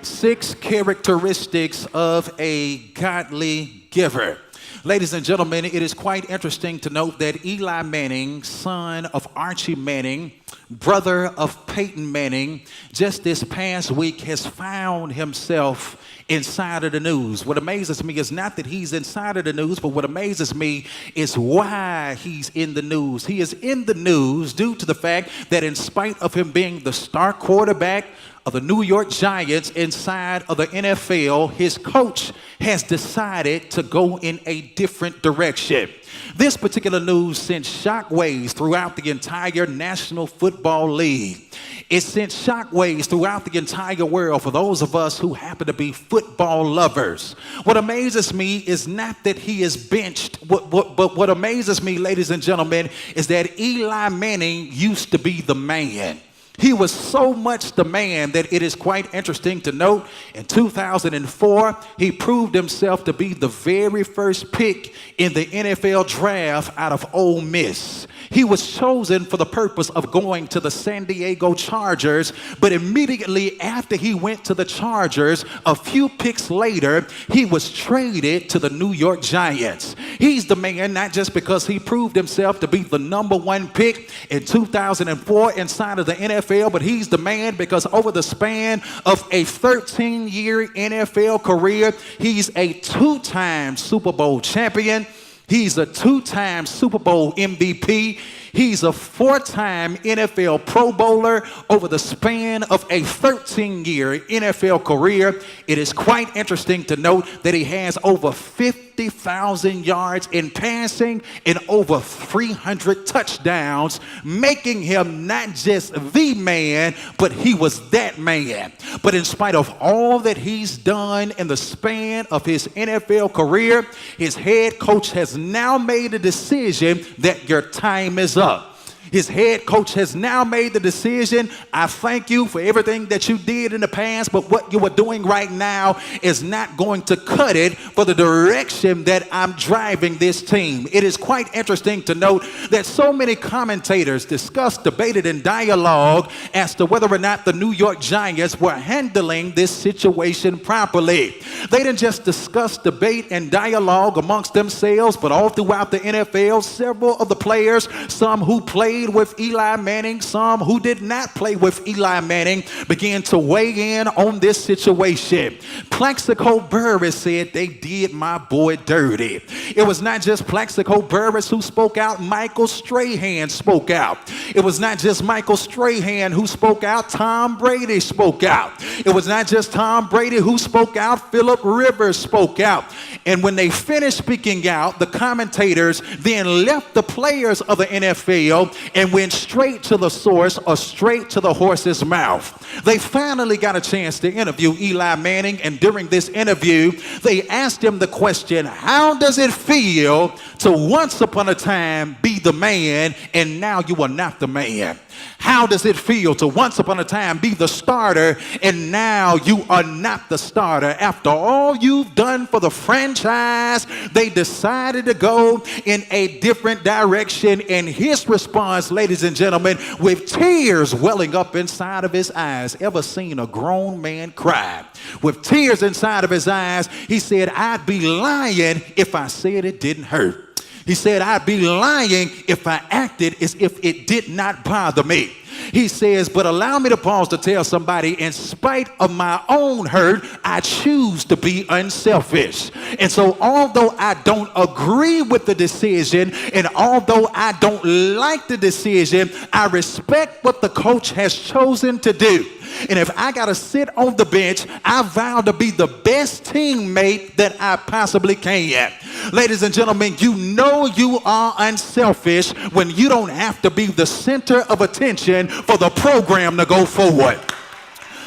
6 characteristics of a godly giver. Ladies and gentlemen, it is quite interesting to note that Eli Manning, son of Archie Manning, brother of Peyton Manning, just this past week has found himself inside of the news. What amazes me is not that he's inside of the news, but what amazes me is why he's in the news. He is in the news due to the fact that in spite of him being the star quarterback of the New York Giants inside of the NFL, his coach has decided to go in a different direction. This particular news sent shockwaves throughout the entire National Football League. It sent shockwaves throughout the entire world for those of us who happen to be football lovers. What amazes me is not that he is benched, but what amazes me, ladies and gentlemen, is that Eli Manning used to be the man. He was so much the man that it is quite interesting to note in 2004, he proved himself to be the very first pick in the NFL draft out of Ole Miss. He was chosen for the purpose of going to the San Diego Chargers, but immediately after he went to the Chargers, a few picks later, he was traded to the New York Giants. He's the man not just because he proved himself to be the #1 pick in 2004 inside of the NFL, but he's the man because over the span of a 13-year NFL career, he's a 2-time Super Bowl champion. He's a 2-time Super Bowl MVP. He's a 4-time NFL Pro Bowler over the span of a 13-year NFL career. It is quite interesting to note that he has over 50,000 yards in passing and over 300 touchdowns, making him not just the man, but he was that man. But in spite of all that he's done in the span of his NFL career, his head coach has now made a decision that your time is up. His head coach has now made the decision, I thank you for everything that you did in the past, but what you are doing right now is not going to cut it for the direction that I'm driving this team. It is quite interesting to note that so many commentators discussed, debated, and dialogue as to whether or not the New York Giants were handling this situation properly. They didn't just discuss, debate, and dialogue amongst themselves, but all throughout the NFL, several of the players, some who played with Eli Manning, some who did not play with Eli Manning, began to weigh in on this situation. Plaxico Burress said they did my boy dirty. It was not just Plaxico Burress who spoke out, Michael Strahan spoke out. It was not just Michael Strahan who spoke out, Tom Brady spoke out. It was not just Tom Brady who spoke out, Phillip Rivers spoke out. And when they finished speaking out, the commentators then left the players of the NFL and went straight to the source or straight to the horse's mouth. They finally got a chance to interview Eli Manning, and during this interview, they asked him the question, how does it feel to once upon a time be the man and now you are not the man? How does it feel to once upon a time be the starter and now you are not the starter? After all you've done for the franchise, they decided to go in a different direction. And his response, ladies and gentlemen, with tears welling up inside of his eyes. Ever seen a grown man cry? With tears inside of his eyes, he said, I'd be lying if I said it didn't hurt. He said, I'd be lying if I acted as if it did not bother me. He says, but allow me to pause to tell somebody, in spite of my own hurt, I choose to be unselfish. And so although I don't agree with the decision, and although I don't like the decision, I respect what the coach has chosen to do. And if I got to sit on the bench, I vow to be the best teammate that I possibly can. Ladies and gentlemen, you know you are unselfish when you don't have to be the center of attention for the program to go forward.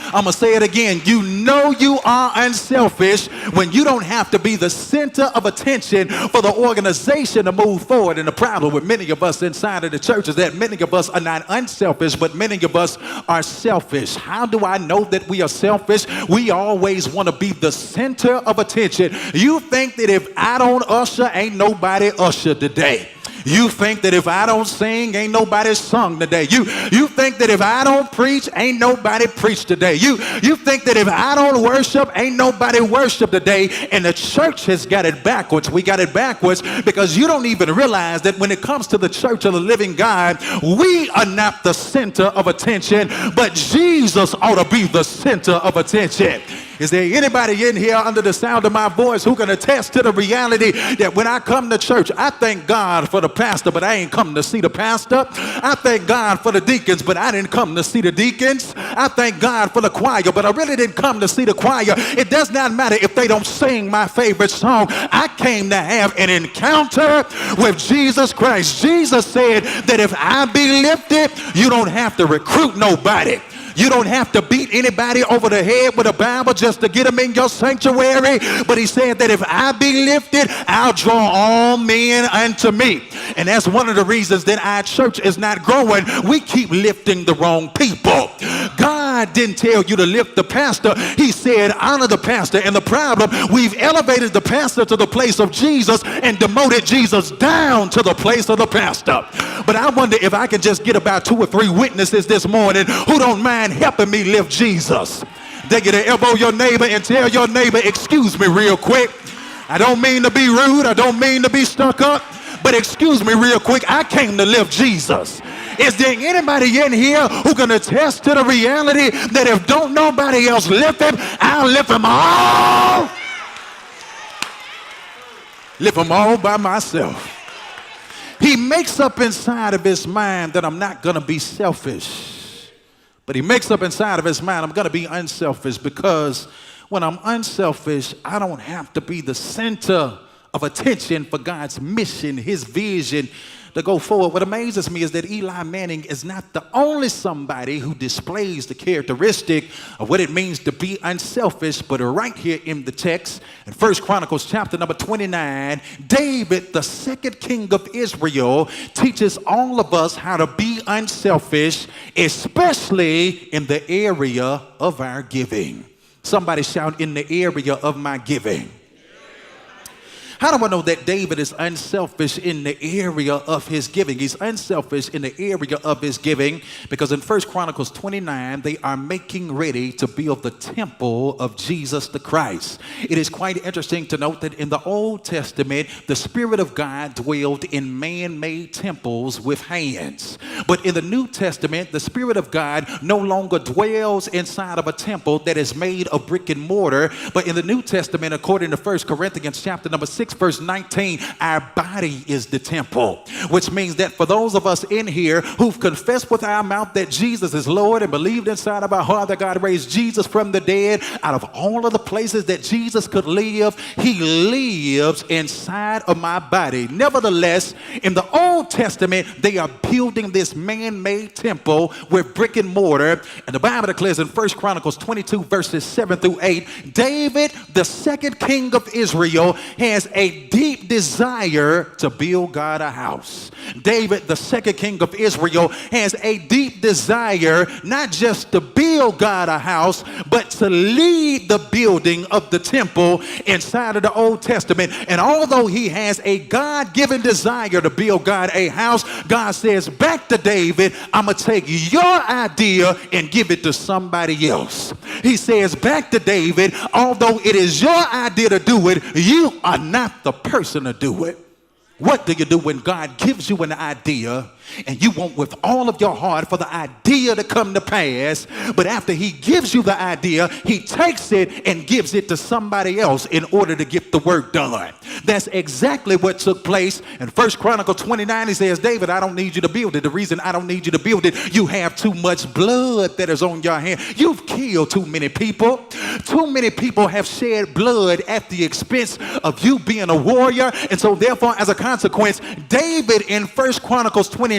I'm going to say it again. You know you are unselfish when you don't have to be the center of attention for the organization to move forward. And the problem with many of us inside of the church is that many of us are not unselfish, but many of us are selfish. How do I know that we are selfish? We always want to be the center of attention. You think that if I don't usher, ain't nobody usher today. You think that if I don't sing, ain't nobody sung today. You think that if I don't preach, ain't nobody preached today. You think that if I don't worship, ain't nobody worship today. And the church has got it backwards. We got it backwards because you don't even realize that when it comes to the church of the living God, we are not the center of attention, but Jesus ought to be the center of attention. Is there anybody in here under the sound of my voice who can attest to the reality that when I come to church, I thank God for the pastor, but I ain't come to see the pastor. I thank God for the deacons, but I didn't come to see the deacons. I thank God for the choir, but I really didn't come to see the choir. It does not matter if they don't sing my favorite song. I came to have an encounter with Jesus Christ. Jesus said that if I be lifted, you don't have to recruit nobody. You don't have to beat anybody over the head with a Bible just to get them in your sanctuary. But he said that if I be lifted, I'll draw all men unto me. And that's one of the reasons that our church is not growing. We keep lifting the wrong people. God didn't tell you to lift the pastor. He said honor the pastor. And the problem, we've elevated the pastor to the place of Jesus and demoted Jesus down to the place of the pastor. But I wonder if I can just get about 2 or 3 witnesses this morning who don't mind helping me lift Jesus. They get to elbow your neighbor and tell your neighbor, excuse me real quick. I don't mean to be rude. I don't mean to be stuck up. But excuse me real quick. I came to lift Jesus. Is there anybody in here who can attest to the reality that if don't nobody else lift him, I'll lift him all? Lift him all by myself. He makes up inside of his mind that I'm not going to be selfish. But he makes up inside of his mind, I'm going to be unselfish, because when I'm unselfish, I don't have to be the center of attention for God's mission, his vision to go forward. What amazes me is that Eli Manning is not the only somebody who displays the characteristic of what it means to be unselfish, but right here in the text, in 1 Chronicles chapter number 29, David, the second king of Israel, teaches all of us how to be unselfish, especially in the area of our giving. Somebody shout, in the area of my giving. How do I know that David is unselfish in the area of his giving? He's unselfish in the area of his giving because in 1 Chronicles 29, they are making ready to build the temple of Jesus the Christ. It is quite interesting to note that in the Old Testament, the Spirit of God dwelled in man-made temples with hands. But in the New Testament, the Spirit of God no longer dwells inside of a temple that is made of brick and mortar. But in the New Testament, according to 1 Corinthians chapter number 6, verse 19, our body is the temple, which means that for those of us in here who've confessed with our mouth that Jesus is Lord and believed inside of our heart that God raised Jesus from the dead, out of all of the places that Jesus could live, he lives inside of my body. Nevertheless, in the Old Testament, they are building this man-made temple with brick and mortar, and the Bible declares in 1 Chronicles 22 verses 7 through 8, David, the second king of Israel, has a deep desire to build God a house. David, the second king of Israel, has a deep desire not just to build God a house, but to lead the building of the temple inside of the Old Testament. And although he has a God-given desire to build God a house, God says back to David, I'm going to take your idea and give it to somebody else. He says back to David, although it is your idea to do it, you are not the person to do it. What do you do when God gives you an idea and you want with all of your heart for the idea to come to pass, but after he gives you the idea, he takes it and gives it to somebody else in order to get the work done? That's exactly what took place in 1 Chronicles 29. He says, David, I don't need you to build it. The reason I don't need you to build it, you have too much blood that is on your hand. You've killed too many people. Too many people have shed blood at the expense of you being a warrior. And so therefore, as a consequence, David in 1 Chronicles 29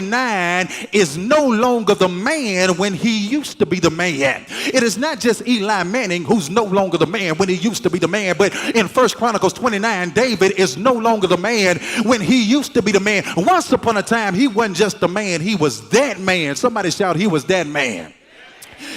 is no longer the man when he used to be the man. It is not just Eli Manning who's no longer the man when he used to be the man, but in 1 Chronicles 29, David is no longer the man when he used to be the man. Once upon a time, he wasn't just the man, he was that man. Somebody shout, he was that man.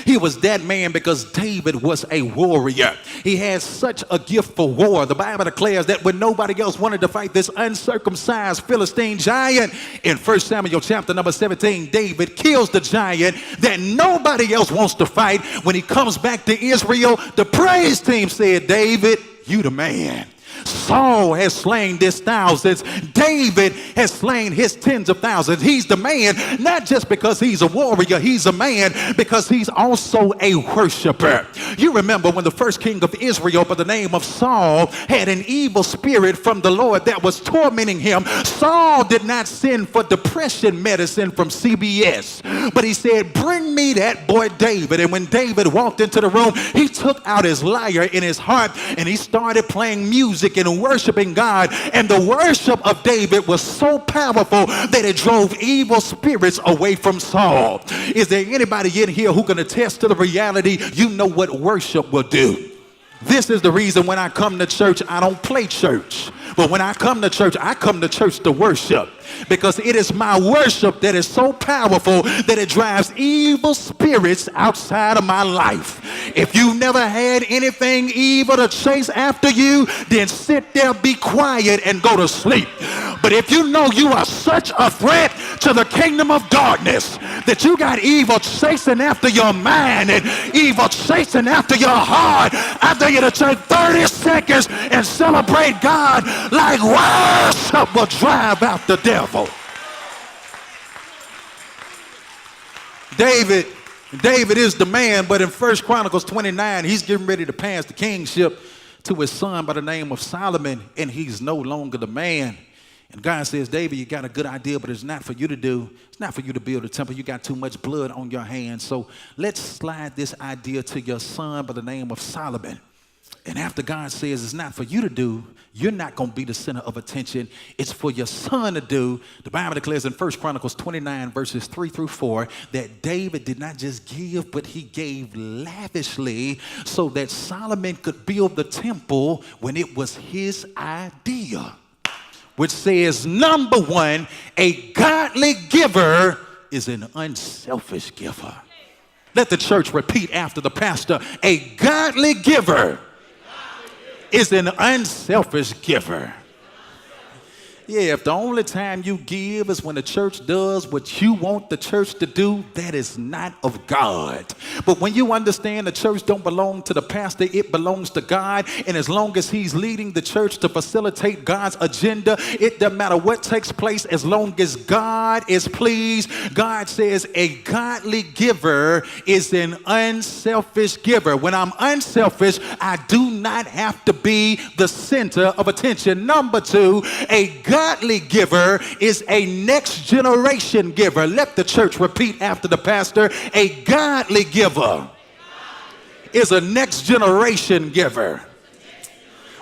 He was that man because David was a warrior. He had such a gift for war. The Bible declares that when nobody else wanted to fight this uncircumcised Philistine giant, in 1 Samuel chapter number 17, David kills the giant that nobody else wants to fight. When he comes back to Israel, the praise team said, David, you the man. Saul has slain his thousands. David has slain his tens of thousands. He's the man, not just because he's a warrior. He's a man because he's also a worshiper. You remember when the first king of Israel by the name of Saul had an evil spirit from the Lord that was tormenting him. Saul did not send for depression medicine from CBS, but he said, bring me that boy David. And when David walked into the room, he took out his lyre in his heart and he started playing music and worshiping God, and the worship of David was so powerful that it drove evil spirits away from Saul. Is there anybody in here who can attest to the reality? You know what worship will do. This is the reason when I come to church, I don't play church. But when I come to church to worship. Because it is my worship that is so powerful that it drives evil spirits outside of my life. If you never had anything evil to chase after you, then sit there, be quiet, and go to sleep. But if you know you are such a threat to the kingdom of darkness that you got evil chasing after your mind and evil chasing after your heart, I dare you to take 30 seconds and celebrate God like worship will drive out the devil. David is the man, but in 1 Chronicles 29, he's getting ready to pass the kingship to his son by the name of Solomon, and he's no longer the man. And God says, David, you got a good idea, but it's not for you to do. It's not for you to build a temple. You got too much blood on your hands. So let's slide this idea to your son by the name of Solomon. And after God says it's not for you to do, you're not going to be the center of attention. It's for your son to do. The Bible declares in 1 Chronicles 29, verses 3 through 4, that David did not just give, but he gave lavishly so that Solomon could build the temple when it was his idea. Which says, number one, a godly giver is an unselfish giver. Let the church repeat after the pastor. A godly giver is an unselfish giver. Yeah, if the only time you give is when the church does what you want the church to do, that is not of God. But when you understand the church don't belong to the pastor, it belongs to God. And as long as he's leading the church to facilitate God's agenda, it doesn't matter what takes place as long as God is pleased. God says a godly giver is an unselfish giver. When I'm unselfish, I do not have to be the center of attention. Number two, a godly giver is a next generation giver. Let the church repeat after the pastor. A godly giver is a next generation giver.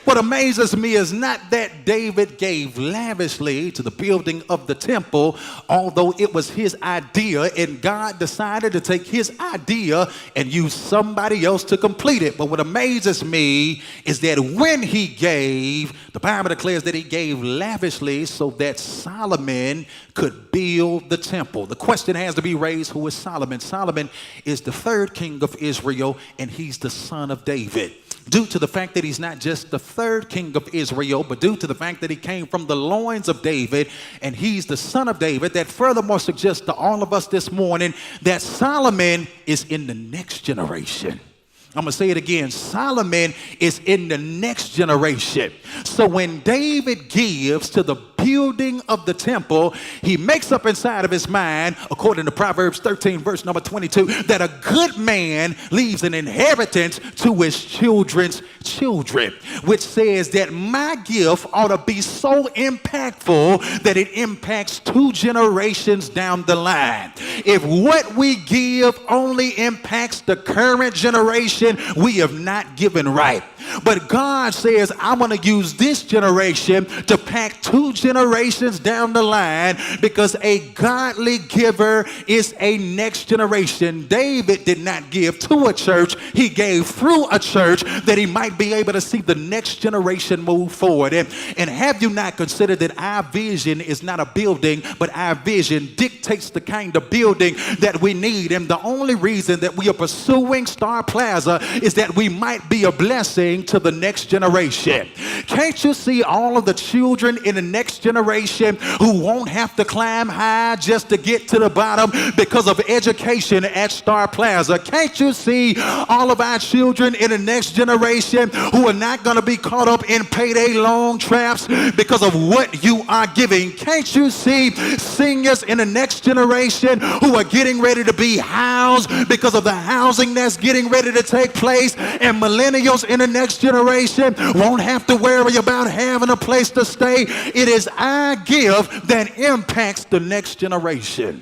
What amazes me is not that David gave lavishly to the building of the temple, although it was his idea, and God decided to take his idea and use somebody else to complete it. But what amazes me is that when he gave, the Bible declares that he gave lavishly so that Solomon could build the temple. The question has to be raised, who is Solomon? Solomon is the third king of Israel, and he's the son of David. Due to the fact that he's not just the third king of Israel, but due to the fact that he came from the loins of David and he's the son of David, that furthermore suggests to all of us this morning that Solomon is in the next generation. I'm going to say it again. Solomon is in the next generation. So when David gives to the building of the temple, he makes up inside of his mind, according to Proverbs 13, verse number 22, that a good man leaves an inheritance to his children's children, which says that my gift ought to be so impactful that it impacts 2 generations down the line. If what we give only impacts the current generation, we have not given right. But God says, I'm going to use this generation to pack 2 generations generations down the line, because a godly giver is a next generation. David did not give to a church. He gave through a church that he might be able to see the next generation move forward. And have you not considered that our vision is not a building, but our vision dictates the kind of building that we need? And the only reason that we are pursuing Star Plaza is that we might be a blessing to the next generation. Can't you see all of the children in the next generation who won't have to climb high just to get to the bottom because of education at Star Plaza? Can't you see all of our children in the next generation who are not going to be caught up in payday loan traps because of what you are giving? Can't you see seniors in the next generation who are getting ready to be housed because of the housing that's getting ready to take place? And millennials in the next generation won't have to worry about having a place to stay. It is our gift that impacts the next generation.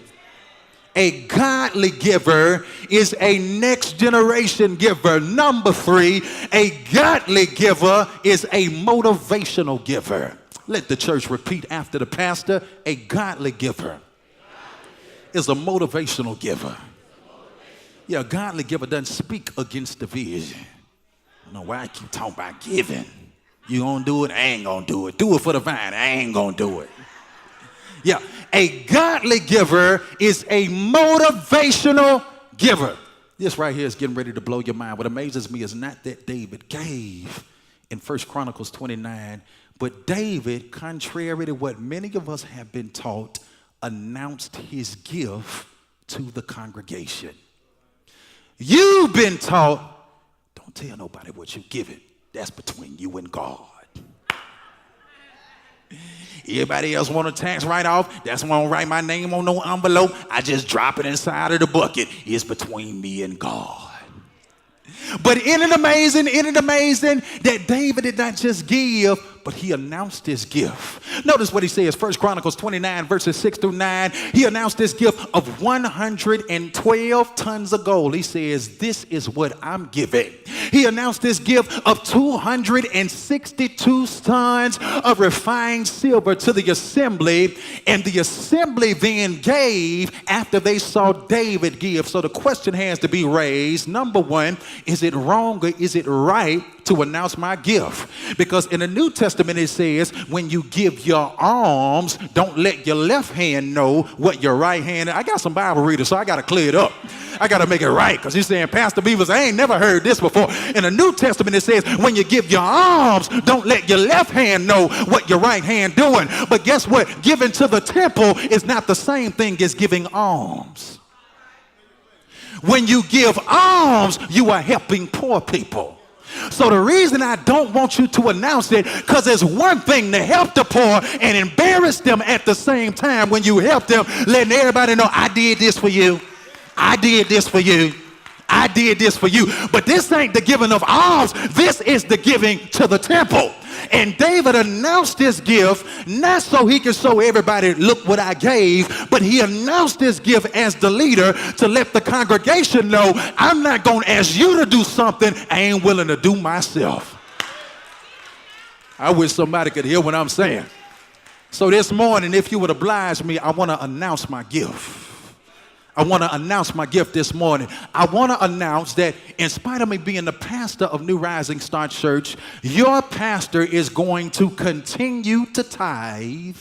A godly giver is a next generation giver. Number 3, a godly giver is a motivational giver. Let the church repeat after the pastor. A godly giver is a motivational giver. Yeah, a godly giver doesn't speak against the vision. I don't know why I keep talking about giving. You gonna do it? I ain't gonna do it. Do it for the vine. I ain't gonna do it. Yeah, a godly giver is a motivational giver. This right here is getting ready to blow your mind. What amazes me is not that David gave in 1 Chronicles 29, but David, contrary to what many of us have been taught, announced his gift to the congregation. You've been taught, don't tell nobody what you're giving. That's between you and God. Everybody else want a tax write-off. That's why I don't write my name on no envelope. I just drop it inside of the bucket. It's between me and God. But isn't it amazing that David did not just give, but he announced his gift. Notice what he says, 1 Chronicles 29, verses 6 through 9. He announced this gift of 112 tons of gold. He says, this is what I'm giving. He announced this gift of 262 tons of refined silver to the assembly, and the assembly then gave after they saw David give. So the question has to be raised. Number 1, is it wrong or is it right to announce my gift? Because in the New Testament it says, when you give your alms, don't let your left hand know what your right hand is. I got some Bible readers, so I got to clear it up. I got to make it right, because he's saying, Pastor Beavers, I ain't never heard this before. In the New Testament it says, when you give your alms, don't let your left hand know what your right hand doing. But guess what? Giving to the temple is not the same thing as giving alms. When you give alms, you are helping poor people. So the reason I don't want you to announce it, because it's one thing to help the poor and embarrass them at the same time when you help them, letting everybody know, I did this for you. I did this for you. I did this for you. But this ain't the giving of alms. This is the giving to the temple. And David announced this gift not so he could show everybody, look what I gave, but he announced this gift as the leader to let the congregation know, I'm not going to ask you to do something I ain't willing to do myself. I wish somebody could hear what I'm saying. So this morning, if you would oblige me, I want to announce my gift. I want to announce my gift this morning. I want to announce that in spite of me being the pastor of New Rising Star Church, your pastor is going to continue to tithe,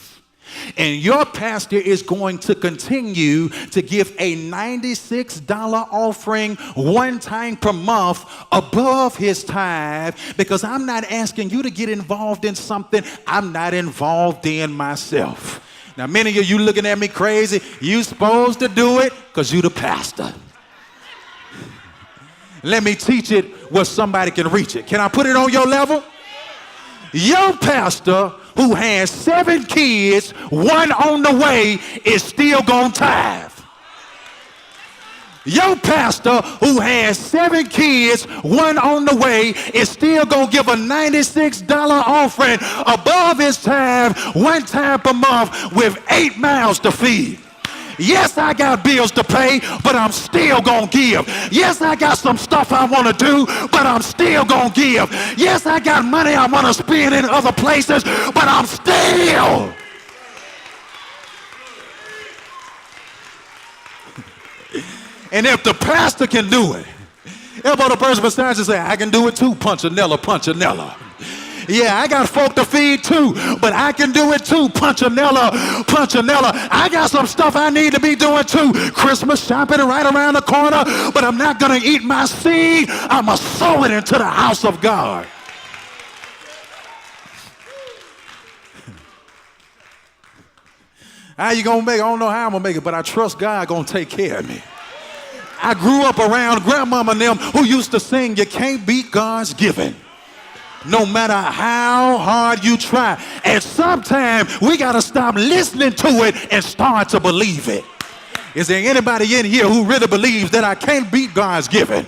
and your pastor is going to continue to give a $96 offering one time per month above his tithe, because I'm not asking you to get involved in something I'm not involved in myself. Now, many of you looking at me crazy, you supposed to do it because you the pastor. Let me teach it where somebody can reach it. Can I put it on your level? Your pastor, who has 7 kids, 1 on the way, is still going to tithe. Your pastor, who has 7 kids, 1 on the way, is still going to give a $96 offering above his tithe one time per month with 8 mouths to feed. Yes, I got bills to pay, but I'm still going to give. Yes, I got some stuff I want to do, but I'm still going to give. Yes, I got money I want to spend in other places, but I'm still And if the pastor can do it, elbow the person beside you and say, I can do it too, Punchinella, Punchinella. Yeah, I got folk to feed too, but I can do it too, Punchinella, Punchinella. I got some stuff I need to be doing too. Christmas shopping right around the corner, but I'm not going to eat my seed. I'm going to sow it into the house of God. How you going to make it? I don't know how I'm going to make it, but I trust God going to take care of me. I grew up around grandmama and them who used to sing, you can't beat God's giving. No matter how hard you try. And sometimes we got to stop listening to it and start to believe it. Is there anybody in here who really believes that I can't beat God's giving?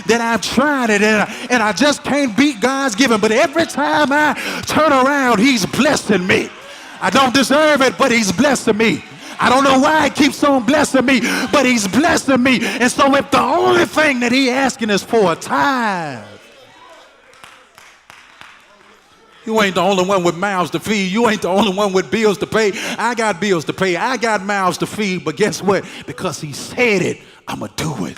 That I've tried it and I just can't beat God's giving. But every time I turn around, he's blessing me. I don't deserve it, but he's blessing me. I don't know why he keeps on blessing me, but he's blessing me. And so if the only thing that he's asking is for a tithe, you ain't the only one with mouths to feed. You ain't the only one with bills to pay. I got bills to pay. I got mouths to feed. But guess what? Because he said it, I'm going to do it.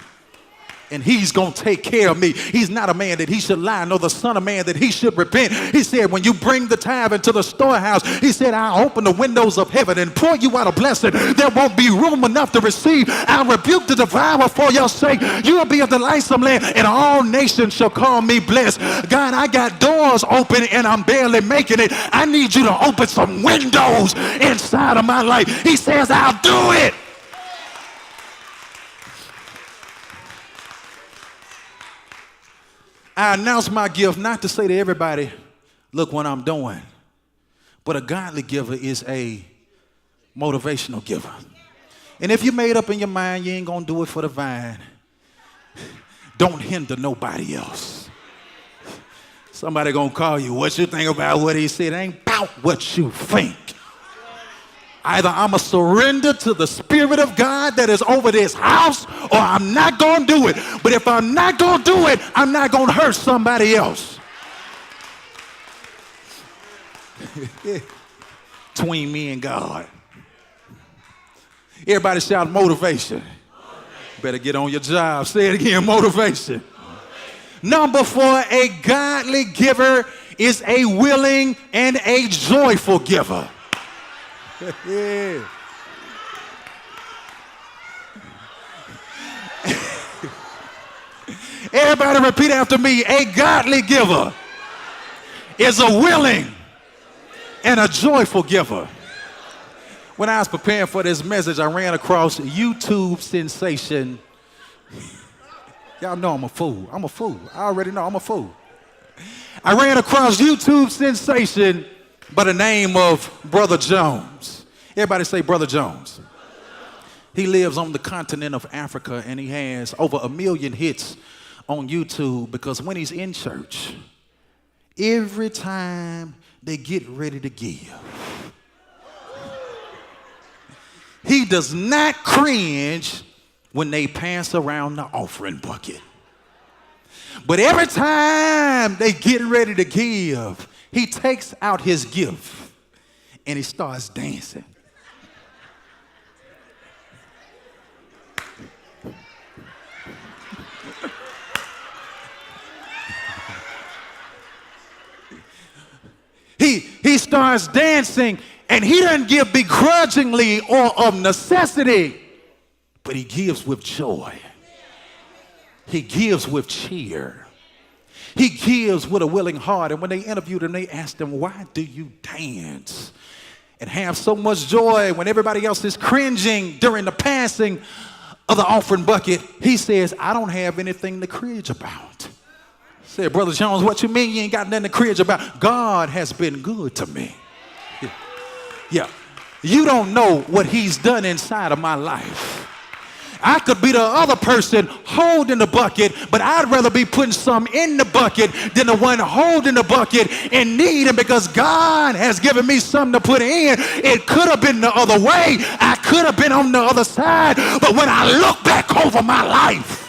And he's going to take care of me. He's not a man that he should lie, nor the son of man that he should repent. He said, when you bring the tithe into the storehouse, he said, I'll open the windows of heaven and pour you out a blessing. There won't be room enough to receive. I'll rebuke the devourer for your sake. You will be a delightsome land, and all nations shall call me blessed. God, I got doors open, and I'm barely making it. I need you to open some windows inside of my life. He says, I'll do it. I announce my gift not to say to everybody, look what I'm doing. But a godly giver is a motivational giver. And if you made up in your mind you ain't going to do it for the vine, don't hinder nobody else. Somebody going to call you, what you think about what he said? It ain't about what you think. Either I'm going to surrender to the Spirit of God that is over this house, or I'm not going to do it. But if I'm not going to do it, I'm not going to hurt somebody else. Between me and God. Everybody shout motivation. Better get on your job. Say it again, motivation. Number 4, a godly giver is a willing and a joyful giver. Yeah. Everybody repeat after me. A godly giver is a willing and a joyful giver. When I was preparing for this message, I ran across YouTube sensation. Y'all know I'm a fool. I'm a fool. I already know I'm a fool. I ran across YouTube sensation by the name of Brother Jones. Everybody say Brother Jones. He lives on the continent of Africa, and he has over 1 million hits on YouTube because when he's in church, every time they get ready to give, he does not cringe when they pass around the offering bucket. But every time they get ready to give, he takes out his gift and he starts dancing. He starts dancing, and he doesn't give begrudgingly or of necessity, but he gives with joy. He gives with cheer. He gives with a willing heart. And when they interviewed him, they asked him, why do you dance and have so much joy when everybody else is cringing during the passing of the offering bucket? He says, I don't have anything to cringe about. I said, Brother Jones, what you mean you ain't got nothing to cringe about? God has been good to me. Yeah. You don't know what he's done inside of my life. I could be the other person holding the bucket, but I'd rather be putting some in the bucket than the one holding the bucket in need. And because God has given me something to put in, it could have been the other way. I could have been on the other side. But when I look back over my life,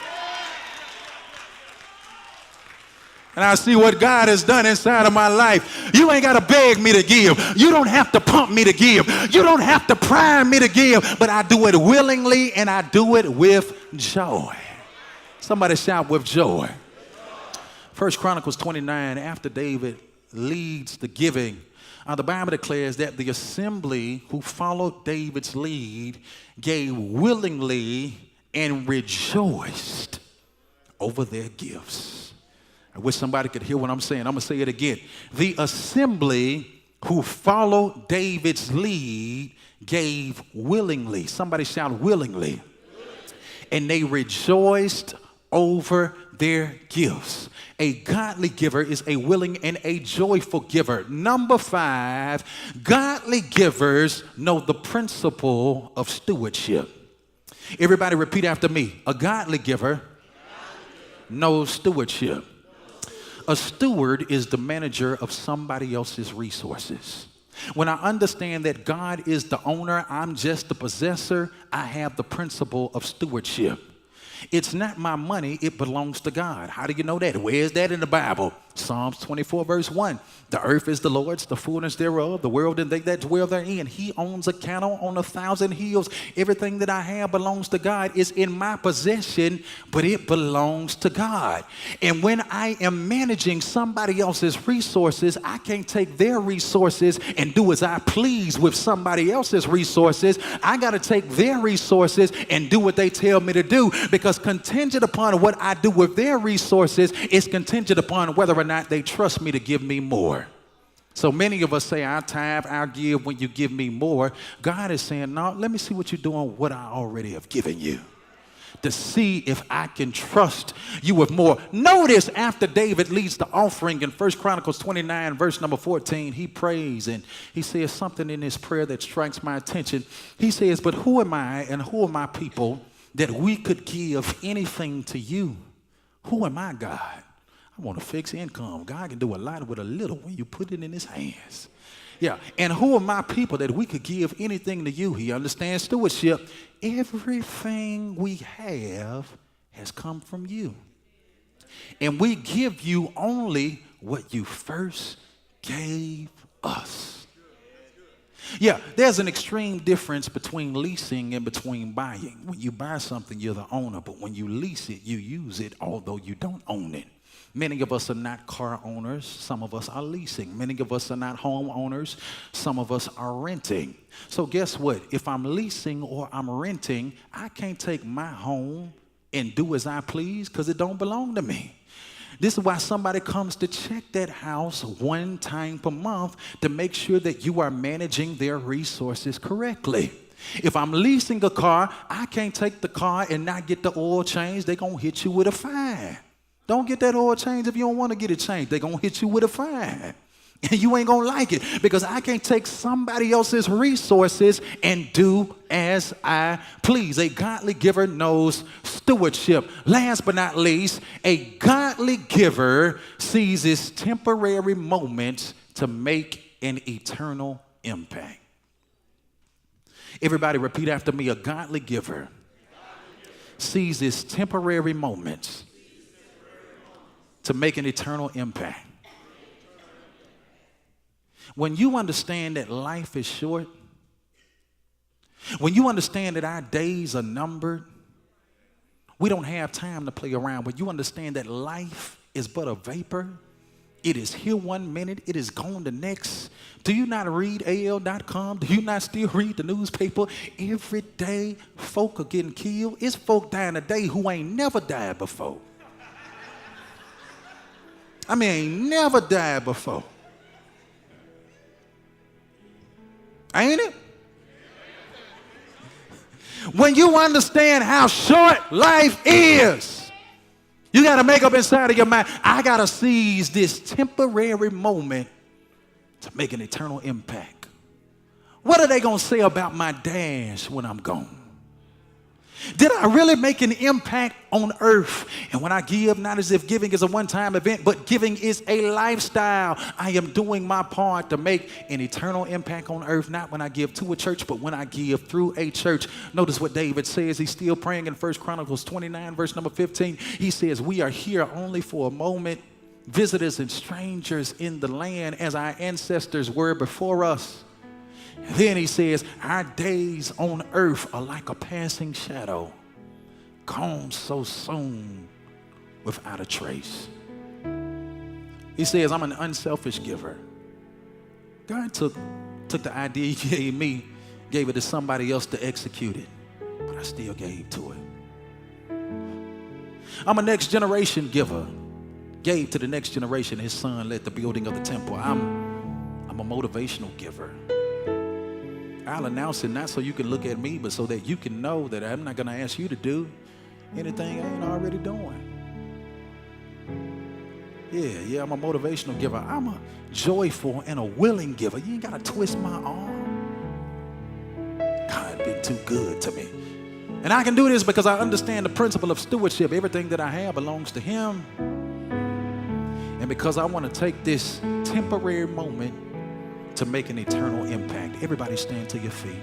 And I see what God has done inside of my life. You ain't got to beg me to give. You don't have to pump me to give. You don't have to prime me to give. But I do it willingly and I do it with joy. Somebody shout with joy. 1 Chronicles 29, after David leads the giving, the Bible declares that the assembly who followed David's lead gave willingly and rejoiced over their gifts. I wish somebody could hear what I'm saying. I'm going to say it again. The assembly who followed David's lead gave willingly. Somebody shout willingly. And they rejoiced over their gifts. A godly giver is a willing and a joyful giver. Number 5, godly givers know the principle of stewardship. Everybody repeat after me. A godly giver knows stewardship. A steward is the manager of somebody else's resources. When I understand that God is the owner, I'm just the possessor, I have the principle of stewardship. It's not my money, it belongs to God. How do you know that? Where is that in the Bible? Psalms 24 verse 1. The earth is the Lord's, the fullness thereof, the world and they that dwell therein. He owns a cattle on 1,000 hills. Everything that I have belongs to God. It's in my possession, but it belongs to God. And when I am managing somebody else's resources, I can't take their resources and do as I please with somebody else's resources. I got to take their resources and do what they tell me to do, because contingent upon what I do with their resources is contingent upon whether or not they trust me to give me more. So many of us say, I tithe, I'll give when you give me more. God is saying, no, let me see what you're doing, what I already have given you, to see if I can trust you with more. Notice after David leads the offering in 1 Chronicles 29, verse number 14, he prays and he says something in his prayer that strikes my attention. He says, but who am I and who are my people that we could give anything to you? Who am I, God? I want a fixed income. God can do a lot with a little when you put it in his hands. Yeah, and who are my people that we could give anything to you? He understands stewardship. Everything we have has come from you. And we give you only what you first gave us. Yeah, there's an extreme difference between leasing and between buying. When you buy something, you're the owner, but when you lease it, you use it, although you don't own it. Many of us are not car owners. Some of us are leasing. Many of us are not home owners. Some of us are renting. So guess what? If I'm leasing or I'm renting, I can't take my home and do as I please because it don't belong to me. This is why somebody comes to check that house one time per month to make sure that you are managing their resources correctly. If I'm leasing a car, I can't take the car and not get the oil change. They're going to hit you with a fine. Don't get that oil change if you don't want to get it changed. They're going to hit you with a fine. And you ain't going to like it because I can't take somebody else's resources and do as I please. A godly giver knows stewardship. Last but not least, a godly giver seizes temporary moments to make an eternal impact. Everybody repeat after me. A godly giver seizes temporary moments to make an eternal impact. When you understand that life is short, when you understand that our days are numbered, we don't have time to play around. When you understand that life is but a vapor, it is here one minute, it is gone the next. Do you not read AL.com? Do you not still read the newspaper? Every day, folk are getting killed. It's folk dying today who ain't never died before. I mean, ain't never died before. Ain't it? When you understand how short life is, you got to make up inside of your mind, I got to seize this temporary moment to make an eternal impact. What are they going to say about my dash when I'm gone? Did I really make an impact on earth? And when I give, not as if giving is a one-time event, but giving is a lifestyle. I am doing my part to make an eternal impact on earth, not when I give to a church, but when I give through a church. Notice what David says. He's still praying in 1 Chronicles 29, verse number 15. He says, we are here only for a moment, visitors and strangers in the land as our ancestors were before us. And then he says, our days on earth are like a passing shadow, gone so soon without a trace. He says, I'm an unselfish giver. God took the idea he gave me, gave it to somebody else to execute it, but I still gave to it. I'm a next generation giver. Gave to the next generation. His son led the building of the temple. I'm a motivational giver. I'll announce it not so you can look at me, but so that you can know that I'm not going to ask you to do anything I ain't already doing. Yeah, I'm a motivational giver. I'm a joyful and a willing giver. You ain't got to twist my arm. God been too good to me. And I can do this because I understand the principle of stewardship. Everything that I have belongs to him. And because I want to take this temporary moment to make an eternal impact. Everybody stand to your feet.